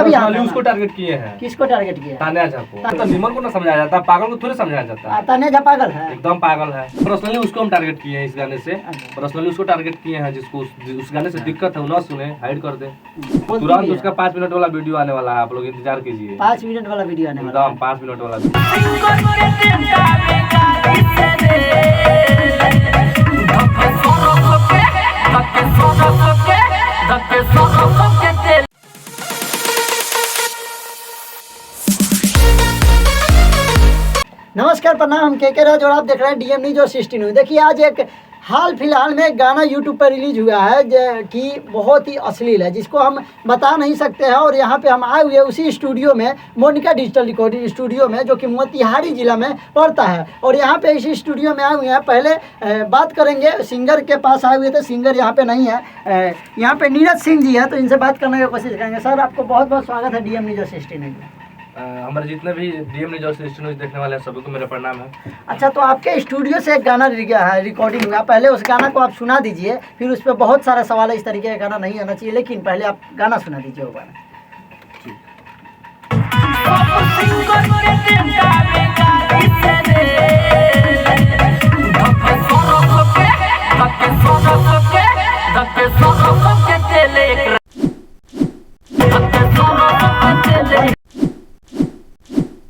भी आता है उसको टारगेट किए हैं। किसको टारगेट किया? तान्या झा को। तो निमन को ना समझाया जाता, पागल को थोड़ी समझाया जाता। तान्या झा पागल है, एकदम पागल है। पर्सनली उसको हम टारगेट किए हैं इस गाने से, पर्सनली उसको टारगेट किए हैं जिसको उस गाने से दिक्कत है वो ना सुने, हाइड कर दे। तुरंत उसका 5 मिनट वाला वीडियो आने वाला है, आप लोग इंतजार कीजिए। 5 मिनट वाला वीडियो आने वाला है। एकदम 5 मिनट वाला नमस्कार, प्रणाम। हम के राज और आप देख रहे हैं डीएम न्यूज और 16 न्यूज। देखिए, आज एक हाल फिलहाल में एक गाना यूट्यूब पर रिलीज हुआ है कि बहुत ही अश्लील है, जिसको हम बता नहीं सकते हैं। और यहाँ पे हम आए हुए उसी स्टूडियो में, मोनिका डिजिटल रिकॉर्डिंग स्टूडियो में, जो कि मोतिहारी जिला में पड़ता है। और यहाँ पे इसी स्टूडियो में आए हुए हैं। पहले बात करेंगे, सिंगर के पास आए हुए थे। सिंगर यहाँ पे नहीं है, यहाँ पे नीरज सिंह जी है, तो इनसे बात करने की कोशिश करेंगे। सर, आपको बहुत बहुत स्वागत है डीएम न्यूज और 16 न्यूज में। हमारे जितने भी डीएम न्यूज और 16 न्यूज देखने वाले हैं सभी को मेरा प्रणाम है। अच्छा, तो आपके स्टूडियो से एक गाना रिकॉर्डिंग हुआ, पहले उस गाना को आप सुना दीजिए, फिर उस पर बहुत सारा सवाल है। इस तरीके का गाना नहीं आना चाहिए, लेकिन पहले आप गाना सुना दीजिए वो गाना।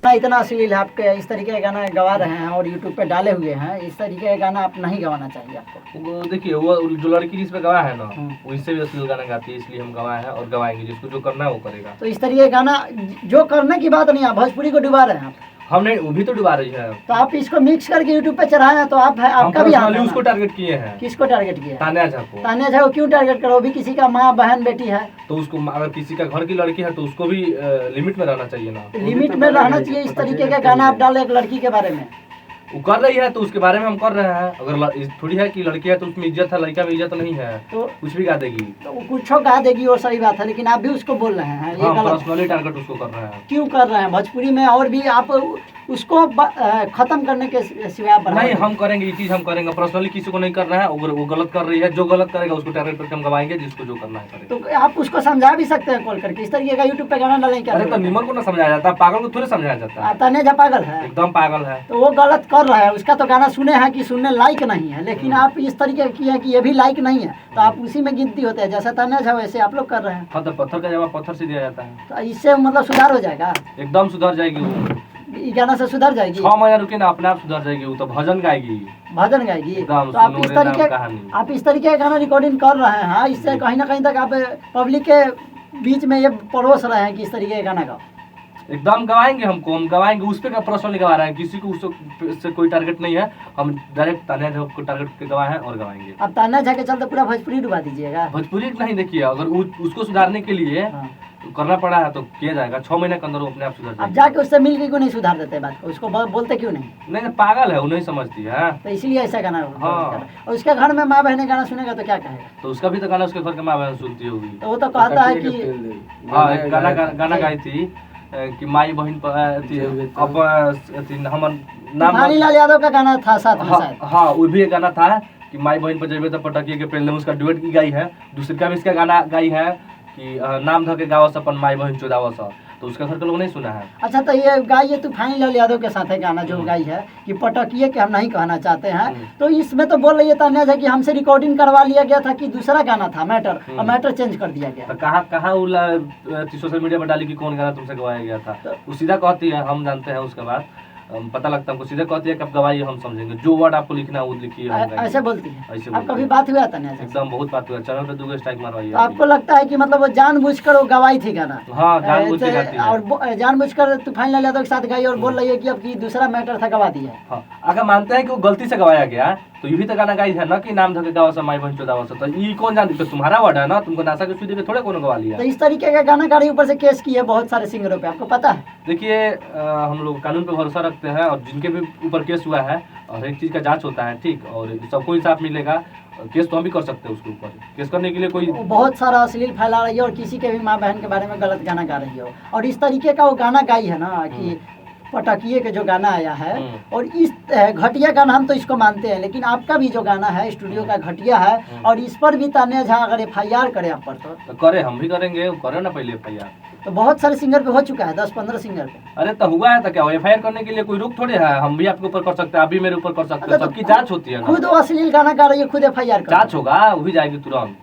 इतना अश्लील है, आपके इस तरीके का गाना गवा रहे हैं और यूट्यूब पे डाले हुए हैं। इस तरीके का गाना आप नहीं गवाना चाहिए आपको। वो देखिए, वो जो लड़की जिस पे गवाह है ना, वो इससे भी अश्लील गाना गाती है, इसलिए हम गवाए हैं और गवाएंगे। जिसको जो करना है वो करेगा। तो इस तरीके का गाना जो करने की बात नहीं है, भोजपुरी को डुबा रहे हैं आप। हम नहीं, वो भी तो डुबा रही है। तो आप इसको मिक्स करके यूट्यूब पे चढ़ाए हैं, तो आपका भी हाथ है। उसको टारगेट किए हैं। किसको टारगेट किया? तान्या झा को। तान्या झा को क्यों टारगेट करो? भी किसी का माँ बहन बेटी है, तो उसको, अगर किसी का घर की लड़की है तो उसको भी लिमिट में रहना चाहिए ना। लिमिट में रहना चाहिए। इस तरीके का गाना आप डाले एक लड़की के बारे में, वो कर रही है तो उसके बारे में हम कर रहे हैं। अगर थोड़ी है कि लड़की है तो उसमें इज्जत है, लड़का में इज्जत नहीं है, तो कुछ भी गा देगी। तो वो कुछ गा देगी, वो सही बात है, लेकिन आप भी उसको बोल रहे हैं। ये पर्सनली टारगेट उसको कर रहे हैं। क्यों कर रहे हैं? भोजपुरी में और भी आप उसको खत्म करने के सिवाय नहीं, हम करेंगे, ये चीज हम करेंगे। पर्सनली किसी को नहीं कर रहे हैं। अगर वो गलत कर रही है, जो गलत करेगा उसको टारगेट करके हम गवाएंगे, जिसको जो करना है करेगा। तो आप उसको समझा भी सकते हैं कॉल करके। इस तरीके का यूट्यूब पे गाना डालें क्या? अरे तो निमन को ना समझाया जाता, पागल को थोड़ी समझाया जाता। तान्या झा पागल है, एकदम पागल है। तो वो गलत कर रहा है। उसका तो गाना सुने हैं कि सुनने लायक नहीं है, लेकिन आप इस तरीके की है कि ये भी लायक नहीं है, तो आप उसी में गिनती होते हैं। जैसे तान्या झा वैसे आप लोग कर रहे हैं। हाँ, तो पत्थर का जवाब पत्थर से दिया जाता है। तो इससे मतलब सुधार हो जाएगा? एकदम सुधर जाएगी वो। गाना से सुधर जाएगी? 6 महीना रुके ना, अपने आप सुधर जाएगी। वो तो भजन गाएगी, भजन गाएगी। तो आप इस तरीके का गाना रिकॉर्डिंग कर रहे हैं। हाँ, इससे कहीं ना कहीं तक आप पब्लिक के बीच में ये परोस रहे हैं कि इस तरीके का गाना गाओ। एकदम गवाएंगे, हम गवाएंगे। उस पे का पर्सनली गवा रहे हैं, किसी को उससे कोई टारगेट नहीं है। हम डायरेक्ट तान्या झा को टारगेट के गवाए हैं और गवाएंगे। अब तान्या झा के चलते पूरा भोजपुरी डुबा दीजिएगा? भोजपुरी नहीं, देखिए, अगर उसको सुधारने के लिए करना पड़ा है तो किया जाएगा। 6 महीने के अंदर वो अपने आप सुधर जाएगा। अब जाके उससे मिल के क्यों नहीं सुधार देते बात को? उसको बोलते क्यों नहीं? नहीं, पागल है, वो नहीं समझती है, तो इसलिए ऐसा गाना। और उसके घर में माँ बहने गाना सुनेगा तो क्या कहेगा? तो उसका भी तो गाना उसके घर के माँ बहन सुनती होगी। तो वो तो कहता है कि गाना गाई थी कि माई बहन हमर नाम लाल यादव का गाना था साथ में शायद। हाँ, वो भी एक गाना था कि माई बहन पर जब तक पटकिए के पहले उसका डुएट की गाई है। दूसरी का भी इसका गाना गाई है कि नाम धके गावस अपन माई बहन चोदावस, तो उसका घर के लोग नहीं सुना है। अच्छा, तो ये गाई तूफानी लाल यादव के साथ है गाना जो गाई है कि पटकिए के हम नहीं कहना चाहते हैं। तो इसमें तो बोल रही है तान्या झा कि हमसे रिकॉर्डिंग करवा लिया गया था कि दूसरा गाना था मैटर, और मैटर चेंज कर दिया गया। तो कहाँ सोशल मीडिया पर डाली कि कौन गाना तुमसे गवाया गया था? वो सीधा कहती है, हम जानते हैं उसके बाद पता लगता है हमको, सीधे कहती है कब गवाही हम समझेंगे, जो वर्ड आपको लिखना है वो लिखिए। ऐसे बोलती है? ऐसे आप कभी बात हुआ था? एकदम बहुत बात हुआ, चैनल पे 2 स्ट्राइक मारवाई। तो आपको लगता है कि मतलब वो जानबूझकर वो गवाई थी गाना? हाँ, जानबूझकर गाती है। और जानबूझकर तूफानी लाल यादव के साथ गाई और बोल रही है कि अब की दूसरा मैटर था गवा दिया। हाँ, अगर मानते हैं कि वो गलती से गवाया गया तो ये भी तो गाना गाई है ना कि नाम धके गावस माई बहन चोदावस, तो ये कौन जानती? तो तुम्हारा वर्ड है ना, तुमको नासा के सुधी के थोड़े कौन गवा लिया। तो इस तरीके का गाना गाड़ी ऊपर से केस किए बहुत सारे सिंगरों पे, आपको पता है? देखिए, हम लोग कानून पे भरोसा रखते हैं और जिनके भी ऊपर केस हुआ है और एक चीज का जांच होता है, ठीक, और सबको इंसाफ मिलेगा। केस तो हम भी कर सकते हैं उसके ऊपर। केस करने के लिए कोई बहुत सारा अश्लील फैला रही है और किसी के भी माँ बहन के बारे में गलत गाना गा रही हो, और इस तरीके का वो गाना गाई है ना कि पटाकिए के जो गाना आया है, और इस घटिया गाना हम तो इसको मानते हैं, लेकिन आपका भी जो गाना है स्टूडियो का घटिया है, और इस पर भी तान्या झा अगर FIR करे आप पर तो करे, हम भी करेंगे, करे ना पहले FIR। तो बहुत सारे सिंगर पे हो चुका है, 10-15 सिंगर पे। अरे तो हुआ है तो क्या FIR करने के लिए कोई रुक थोड़ी है, हम भी आपके ऊपर कर सकते हैं, आप भी मेरे ऊपर कर सकते हैं, सबकी जांच होती है ना। खुद वो अश्लील गाना गा रही है, खुद FIR कर, जांच होगा, वो भी जाएगी तुरंत।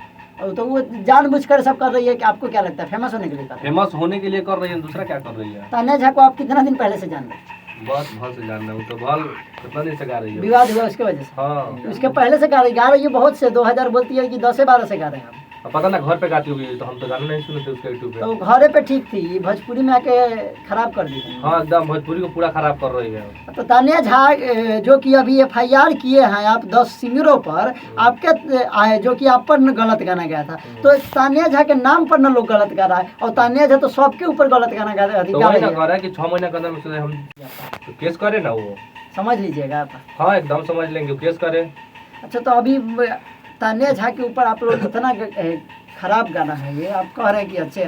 तो वो जानबूझकर सब कर रही है कि आपको क्या लगता है फेमस होने के लिए कर रही है? फेमस होने के लिए कर रही है, दूसरा क्या कर रही है। तान्या झा को आप कितना दिन पहले से जान रहे हैं? बस भल से जान रहा हूँ, तो भल कितना दिन से गा रही है। विवाद हुआ उसके वजह से? हाँ, उसके पहले से गा रही है बहुत से, 2000 बोलती है कि 10 से 12 से गा रहे हैं आप। अब पता ना घर पे गाती होगी, तो हम तो गाना नहीं सुने थे उसके यूट्यूब पे। तो घरे पे ठीक थी, भोजपुरी में आके खराब कर दी है। हाँ एकदम भोजपुरी को पूरा खराब कर रही है। तो तान्या झा जो कि अभी FIR किए हैं आप 10 सिंगरों पर, आपके आए जो कि आप पर न गलत गाना गया था, तो तान्या झा के नाम पर न लोग गलत गा रहा है, और तान्या झा तो सबके ऊपर गलत गाना गा तो गा वही रही ना है। कह रहा है कि 6 महीना के अंदर उसने हम तो केस करे ना वो। समझ लीजिएगा आप। हाँ एकदम समझ लेंगे, केस करे। अच्छा, तो अभी तान्या झा के ऊपर आप लोग इतना खराब गाना है ये, आप कह रहे हैं कि अच्छे,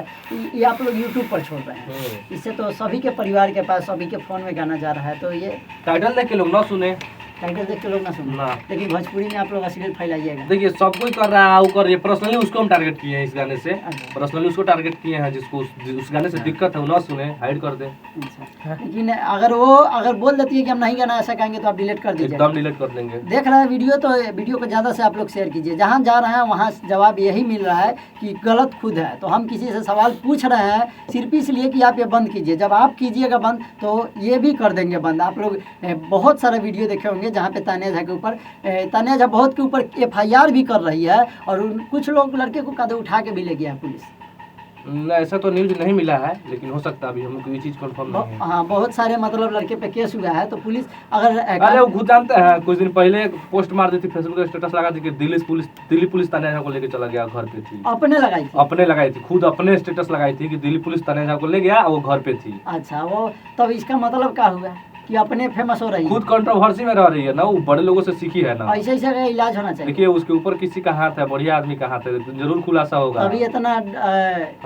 ये आप लोग यूट्यूब पर छोड़ रहे हैं, इससे तो सभी के परिवार के पास, सभी के फोन में गाना जा रहा है, तो ये टाइटल देख के लोग ना सुने, टाइटल देख के लोग ना सुने। ना। लेकिन भोजपुरी में आप लोग अश्लील फैलाइएगा। देखिए सब कोई कर रहा है, वो कर रही है, पर्सनली उसको हम टारगेट किए हैं इस गाने से, अच्छा। पर्सनली उसको टारगेट किए हैं, जिसको उस गाने से दिक्कत है वो ना सुने, हाइड कर दे। अच्छा, लेकिन अगर बोल देती है कि हम नहीं गाना ऐसा कहेंगे तो आप डिलीट कर दीजिए। एकदम डिलीट कर देंगे। देख रहे हैं वीडियो, तो वीडियो को ज़्यादा से आप लोग शेयर कीजिए, जहाँ जा रहे हैं वहाँ जवाब यही मिल रहा है कि गलत खुद है। तो हम किसी से सवाल पूछ रहे हैं सिर्फ इसलिए कि आप ये बंद कीजिए, जब आप कीजिएगा बंद तो ये भी कर देंगे बंद। आप लोग बहुत सारे वीडियो देखे होंगे जहाँ पे तान्या झा के ऊपर, तान्या झा बहुत के ऊपर FIR भी कर रही है, और कुछ लोग लड़के को कदम उठा के भी ले गया है पुलिस। ना, ऐसा तो न्यूज नहीं मिला है, लेकिन हो सकता है, अभी हमको ये चीज कंफर्म नहीं है। हाँ, बहुत सारे मतलब लड़के पे केस हुआ है, तो पुलिस अगर अरे वो खुद जानते हैं, कुछ दिन पहले एक पोस्ट मार दी थी, फेसबुक पे स्टेटस लगा दी कि दिल्ली पुलिस तान्या झा को लेके चला गया, घर पे थी। अपने लगाई थी, खुद अपने स्टेटस लगाई थी कि दिल्ली पुलिस तान्या झा को ले गया, वो घर पे थी। अच्छा, वो तब इसका मतलब क्या हुआ कि अपने फेमस हो रही है, खुद कंट्रोवर्सी में रह रही है ना, वो बड़े लोगों से सीखी है ना। ऐसे ऐसे का इलाज होना चाहिए। देखिए उसके ऊपर किसी का हाथ है, बढ़िया आदमी का हाथ है, जरूर खुलासा होगा। अभी इतना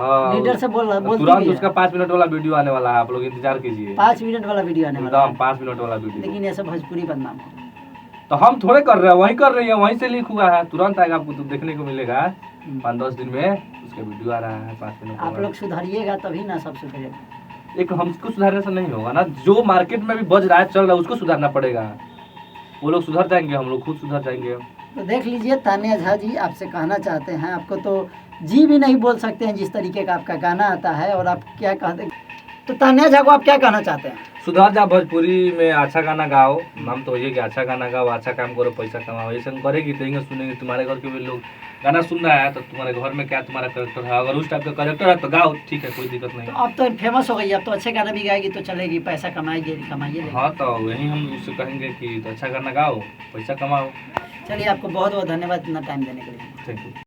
हाँ, लीडर से बोलती तुरंत भी है। उसका 5 मिनट वाला वीडियो आने वाला है, आप लोग इंतजार कीजिए। 5 मिनट वाला वीडियो आने वाला एकदम 5 मिनट वाला है, वीडियो। लेकिन ऐसे भोजपुरी बदनाम हो। तो हम थोड़े कर रहे हैं, वही कर रही है, वहीं से लीक हुआ है, तुरंत आएगा, आपको तो देखने को मिलेगा 5-10 दिन में उसका वीडियो आ रहा है 5 मिनट। आप लोग सुधारिएगा तभी ना सब सुधरेगा। एक हमको सुधारने से नहीं होगा ना, जो मार्केट में भी बज रहा है, चल रहा है, उसको सुधारना पड़ेगा। वो लोग सुधर जाएंगे, हम लोग खुद सुधर जाएंगे। तो देख लीजिए, तान्या झा जी आपसे कहना चाहते हैं, आपको तो जी भी नहीं बोल सकते हैं जिस तरीके का आपका गाना आता है, और आप क्या कहते हैं। तो तान्या झा को आप क्या कहना चाहते हैं? सुधार जा, भोजपुरी में अच्छा गाना गाओ, नाम तो ये कि अच्छा गाना गाओ, अच्छा काम करो, पैसा कमाओ। ऐसा करेगी तो ये सुनेंगे, तुम्हारे घर के भी लोग गाना सुन रहा है, तो तुम्हारे घर में क्या तुम्हारा करेक्टर है, अगर उस टाइप का करेक्टर है तो गाओ, ठीक है, कोई दिक्कत नहीं। तो अब तो फेमस हो गई, अब तो अच्छे गाना भी गाएगी तो चलेगी, पैसा कमाएगी। हाँ, तो वही हम उससे कहेंगे कि तो अच्छा गाना गाओ, पैसा कमाओ। चलिए, आपको बहुत बहुत धन्यवाद इतना टाइम देने के लिए। Thank you.